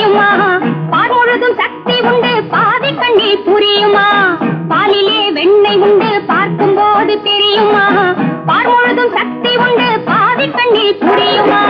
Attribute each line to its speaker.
Speaker 1: தெரியுமா? பால் முழுதும் சக்தி உண்டு, பாதி கண்ணில் புரியுமா? பாலிலே வெண்ணெய் உண்டு, பார்க்கும் போது தெரியுமா? பால் முழுதும் சக்தி உண்டு, பாதி கண்ணில் புரியுமா?